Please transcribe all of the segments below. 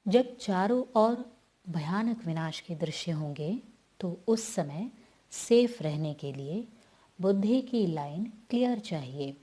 जब चारों ओर भयानक विनाश के दृश्य होंगे तो उस समय सेफ रहने के लिए बुद्धि की लाइन क्लियर चाहिए।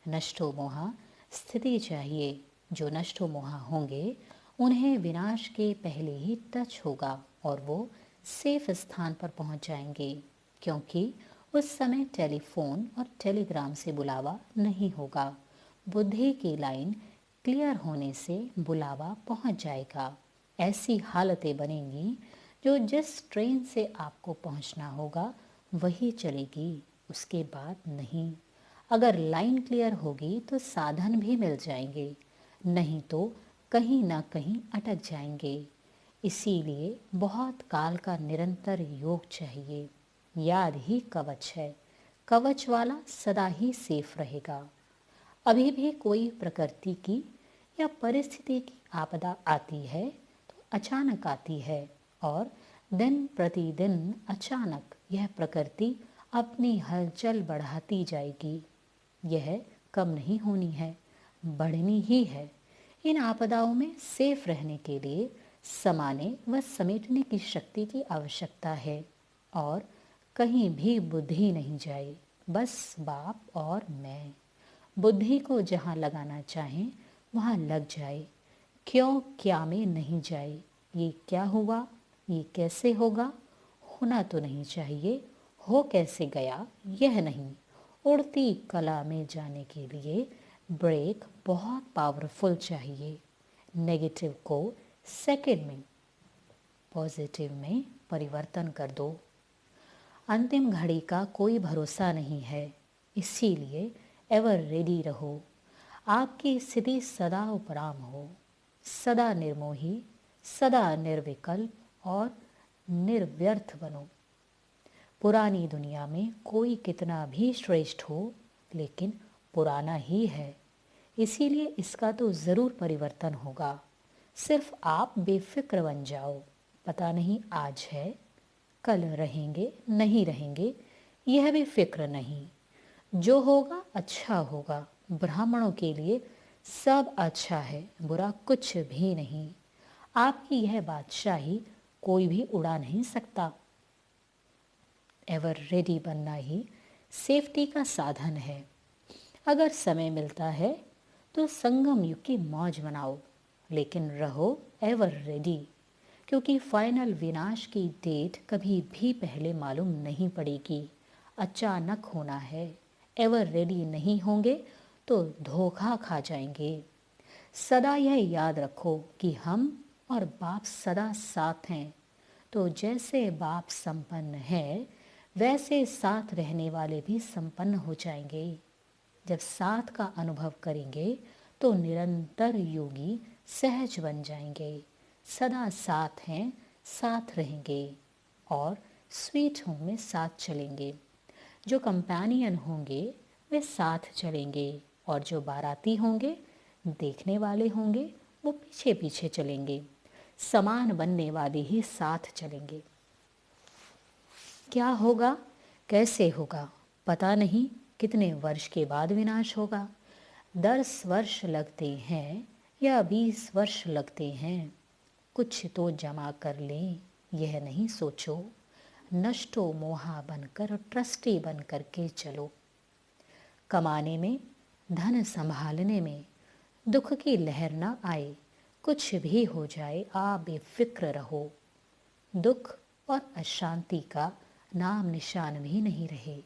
नष्टो मोहा स्थिति चाहिए। जो नष्टो मोहा होंगे उन्हें विनाश के पहले ही टच होगा और वो सेफ स्थान पर पहुंच जाएंगे, क्योंकि उस समय टेलीफोन और टेलीग्राम से बुलावा नहीं होगा। बुद्धि की लाइन क्लियर होने से बुलावा पहुंच जाएगा। ऐसी हालतें बनेंगी जो जिस ट्रेन से आपको पहुंचना होगा वही चलेगी, उसके बाद नहीं। अगर लाइन क्लियर होगी तो साधन भी मिल जाएंगे, नहीं तो कहीं ना कहीं अटक जाएंगे। इसीलिए बहुत काल का निरंतर योग चाहिए। याद ही कवच है, कवच वाला सदा ही सेफ रहेगा। अभी भी कोई प्रकृति की या परिस्थिति की आपदा आती है तो अचानक आती है, और दिन प्रतिदिन अचानक यह प्रकृति अपनी हलचल बढ़ाती जाएगी। यह कम नहीं होनी है, बढ़नी ही है। इन आपदाओं में सेफ रहने के लिए समाने व समेटने की शक्ति की आवश्यकता है, और कहीं भी बुद्धि नहीं जाए, बस बाप और मैं। बुद्धि को जहाँ लगाना चाहें वहाँ लग जाए, क्यों क्या में नहीं जाए। ये क्या हुआ, ये कैसे होगा, होना तो नहीं चाहिए, हो कैसे गया यह नहीं। उड़ती कला में जाने के लिए ब्रेक बहुत पावरफुल चाहिए। नेगेटिव को सेकंड में पॉजिटिव में परिवर्तन कर दो। अंतिम घड़ी का कोई भरोसा नहीं है, इसीलिए एवर रेडी रहो। आपकी स्थिति सदा उपराम हो, सदा निर्मोही, सदा निर्विकल्प और निर्व्यर्थ बनो। पुरानी दुनिया में कोई कितना भी श्रेष्ठ हो लेकिन पुराना ही है, इसीलिए इसका तो ज़रूर परिवर्तन होगा। सिर्फ आप बेफिक्र बन जाओ। पता नहीं आज है, कल रहेंगे नहीं रहेंगे यह भी फिक्र नहीं। जो होगा अच्छा होगा। ब्राह्मणों के लिए सब अच्छा है, बुरा कुछ भी नहीं। आपकी यह बादशाही कोई भी उड़ा नहीं सकता। एवर रेडी बनना ही सेफ्टी का साधन है। अगर समय मिलता है तो संगम युग की मौज मनाओ, लेकिन रहो एवर रेडी, क्योंकि फाइनल विनाश की डेट कभी भी पहले मालूम नहीं पड़ेगी। अचानक होना है। एवर रेडी नहीं होंगे तो धोखा खा जाएंगे। सदा यह याद रखो कि हम और बाप सदा साथ हैं। तो जैसे बाप संपन्न है वैसे साथ रहने वाले भी संपन्न हो जाएंगे। जब साथ का अनुभव करेंगे तो निरंतर योगी सहज बन जाएंगे। सदा साथ हैं, साथ रहेंगे और स्वीट होम में साथ चलेंगे। जो कंपेनियन होंगे वे साथ चलेंगे, और जो बाराती होंगे, देखने वाले होंगे, वो पीछे पीछे चलेंगे। समान बनने वाले ही साथ चलेंगे। क्या होगा, कैसे होगा पता नहीं। कितने वर्ष के बाद विनाश होगा। 10 वर्ष लगते हैं या 20 वर्ष लगते हैं, कुछ तो जमा कर लें, यह नहीं सोचो। नष्टो मोहा बनकर ट्रस्टी बन करके चलो। कमाने में, धन संभालने में दुख की लहर ना आए। कुछ भी हो जाए आप बेफिक्र रहो। दुख और अशांति का नाम निशान भी नहीं रहे।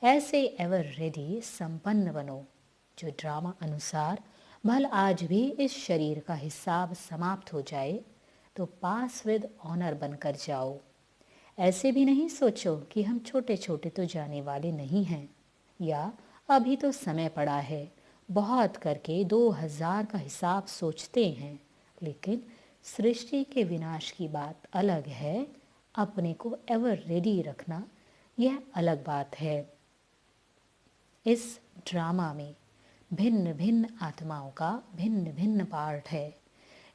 ऐसे एवर रेडी संपन्न बनो जो ड्रामा अनुसार भल आज भी इस शरीर का हिसाब समाप्त हो जाए तो पास विद ऑनर बनकर जाओ। ऐसे भी नहीं सोचो कि हम छोटे छोटे तो जाने वाले नहीं हैं, या अभी तो समय पड़ा है, बहुत करके 2000 का हिसाब सोचते हैं। लेकिन सृष्टि के विनाश की बात अलग है, अपने को एवर रेडी रखना यह अलग बात है। इस ड्रामा में भिन्न भिन्न आत्माओं का भिन्न भिन्न पार्ट है,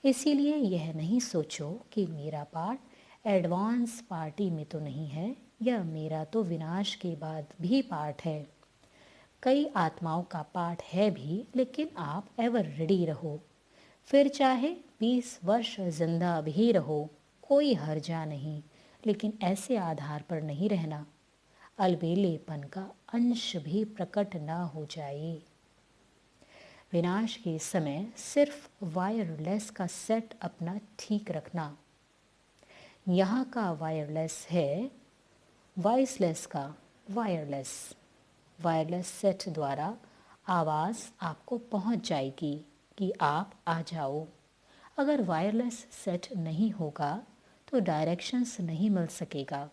इसीलिए यह नहीं सोचो कि मेरा पार्ट एडवांस पार्टी में तो नहीं है, या मेरा तो विनाश के बाद भी पार्ट है। कई आत्माओं का पार्ट है भी, लेकिन आप एवर रेडी रहो। फिर चाहे 20 वर्ष जिंदा भी रहो, कोई हर्जा नहीं, लेकिन ऐसे आधार पर नहीं रहना अलबेलेपन का अंश भी प्रकट ना हो जाए। विनाश के समय सिर्फ वायरलेस का सेट अपना ठीक रखना। यहाँ का वायरलेस है वॉइसलेस का वायरलेस। वायरलेस सेट द्वारा आवाज़ आपको पहुँच जाएगी कि आप आ जाओ। अगर वायरलेस सेट नहीं होगा तो डायरेक्शंस नहीं मिल सकेगा।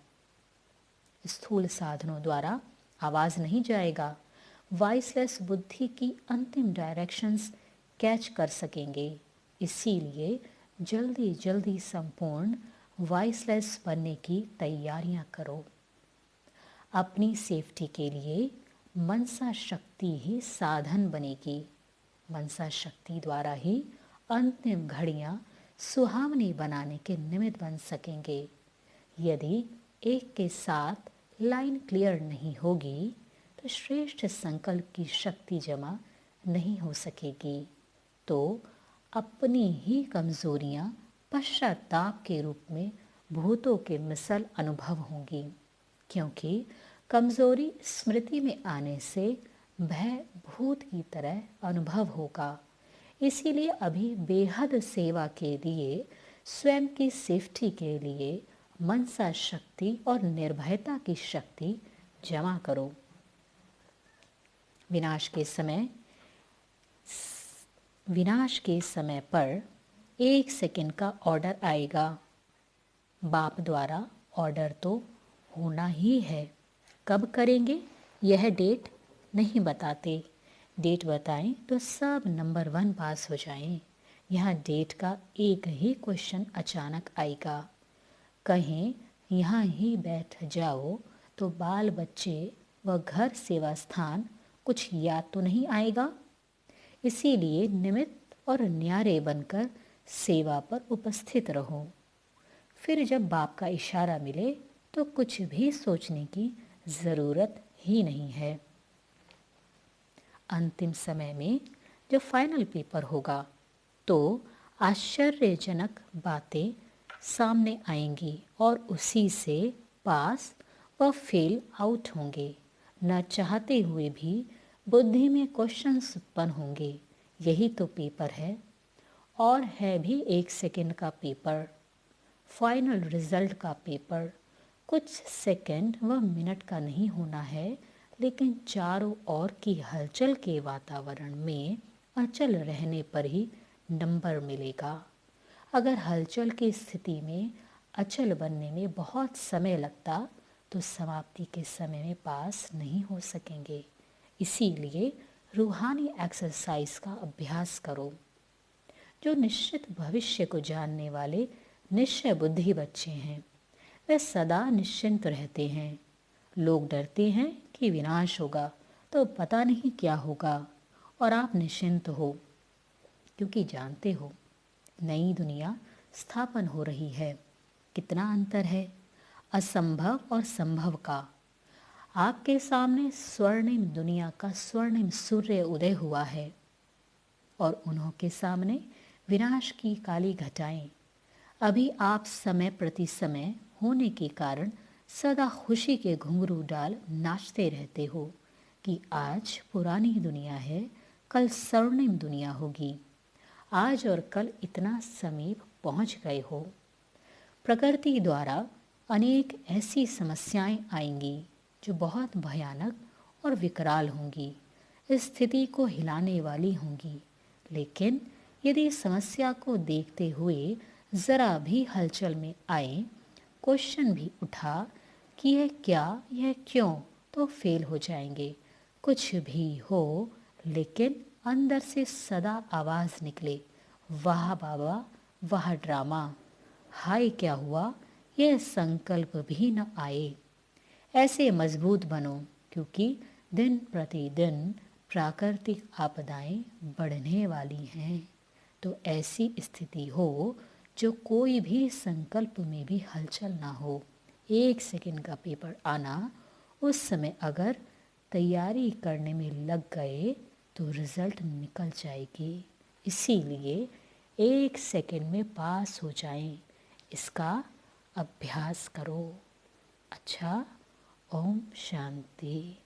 स्थूल साधनों द्वारा आवाज़ नहीं जाएगा। वॉइसलेस बुद्धि की अंतिम डायरेक्शंस कैच कर सकेंगे। इसीलिए जल्दी जल्दी संपूर्ण वॉइसलेस बनने की तैयारियां करो। अपनी सेफ्टी के लिए मनसा शक्ति ही साधन बनेगी। मनसा शक्ति द्वारा ही अंतिम घड़ियां सुहावनी बनाने के निमित्त बन सकेंगे। यदि एक के साथ लाइन क्लियर नहीं होगी तो श्रेष्ठ संकल्प की शक्ति जमा नहीं हो सकेगी। तो अपनी ही कमजोरियां पश्चाताप के रूप में भूतों के मिसल अनुभव होंगी, क्योंकि कमजोरी स्मृति में आने से भय भूत की तरह अनुभव होगा। इसीलिए अभी बेहद सेवा के लिए, स्वयं की सेफ्टी के लिए मनसा शक्ति और निर्भयता की शक्ति जमा करो। विनाश के समय पर 1 सेकंड का ऑर्डर आएगा। बाप द्वारा ऑर्डर तो होना ही है। कब करेंगे यह डेट नहीं बताते। डेट बताएं तो सब नंबर 1 पास हो जाएं। यहाँ डेट का एक ही क्वेश्चन अचानक आएगा। कहें यहाँ ही बैठ जाओ तो बाल बच्चे व घर सेवा स्थान कुछ याद तो नहीं आएगा। इसीलिए निमित्त और न्यारे बनकर सेवा पर उपस्थित रहो। फिर जब बाप का इशारा मिले तो कुछ भी सोचने की ज़रूरत ही नहीं है। अंतिम समय में जब फाइनल पेपर होगा तो आश्चर्यजनक बातें सामने आएंगी और उसी से पास व फेल आउट होंगे। न चाहते हुए भी बुद्धि में क्वेश्चंस उत्पन्न होंगे। यही तो पेपर है, और है भी 1 सेकंड का पेपर। फाइनल रिजल्ट का पेपर कुछ सेकंड व मिनट का नहीं होना है, लेकिन चारों ओर की हलचल के वातावरण में अचल रहने पर ही नंबर मिलेगा। अगर हलचल की स्थिति में अचल बनने में बहुत समय लगता तो समाप्ति के समय में पास नहीं हो सकेंगे। इसीलिए रूहानी एक्सरसाइज का अभ्यास करो। जो निश्चित भविष्य को जानने वाले निश्चय बुद्धि बच्चे हैं वे सदा निश्चिंत रहते हैं। लोग डरते हैं कि विनाश होगा तो पता नहीं क्या होगा, और आप निश्चिंत हो क्योंकि जानते हो नई दुनिया स्थापन हो रही है। कितना अंतर है असंभव और संभव का। आपके सामने स्वर्णिम दुनिया का स्वर्णिम सूर्य उदय हुआ है और उन्हों के सामने विनाश की काली घटाएं। अभी आप समय प्रति समय होने के कारण सदा खुशी के घुंघरू डाल नाचते रहते हो कि आज पुरानी दुनिया है, कल स्वर्णिम दुनिया होगी। आज और कल इतना समीप पहुंच गए हो। प्रकृति द्वारा अनेक ऐसी समस्याएं आएंगी जो बहुत भयानक और विकराल होंगी, स्थिति को हिलाने वाली होंगी। लेकिन यदि समस्या को देखते हुए ज़रा भी हलचल में आए, क्वेश्चन भी उठा कि यह क्या, यह क्यों, तो फेल हो जाएंगे। कुछ भी हो, लेकिन अंदर से सदा आवाज़ निकले, वाह बाबा, वाह ड्रामा, हाय क्या हुआ, यह संकल्प भी न आए। ऐसे मजबूत बनो, क्योंकि दिन प्रतिदिन प्राकृतिक आपदाएं बढ़ने वाली हैं। तो ऐसी स्थिति हो जो कोई भी संकल्प में भी हलचल ना हो। 1 सेकंड का पेपर आना, उस समय अगर तैयारी करने में लग गए तो रिजल्ट निकल जाएगी। इसीलिए 1 सेकंड में पास हो जाएं, इसका अभ्यास करो। अच्छा, ओम शांति।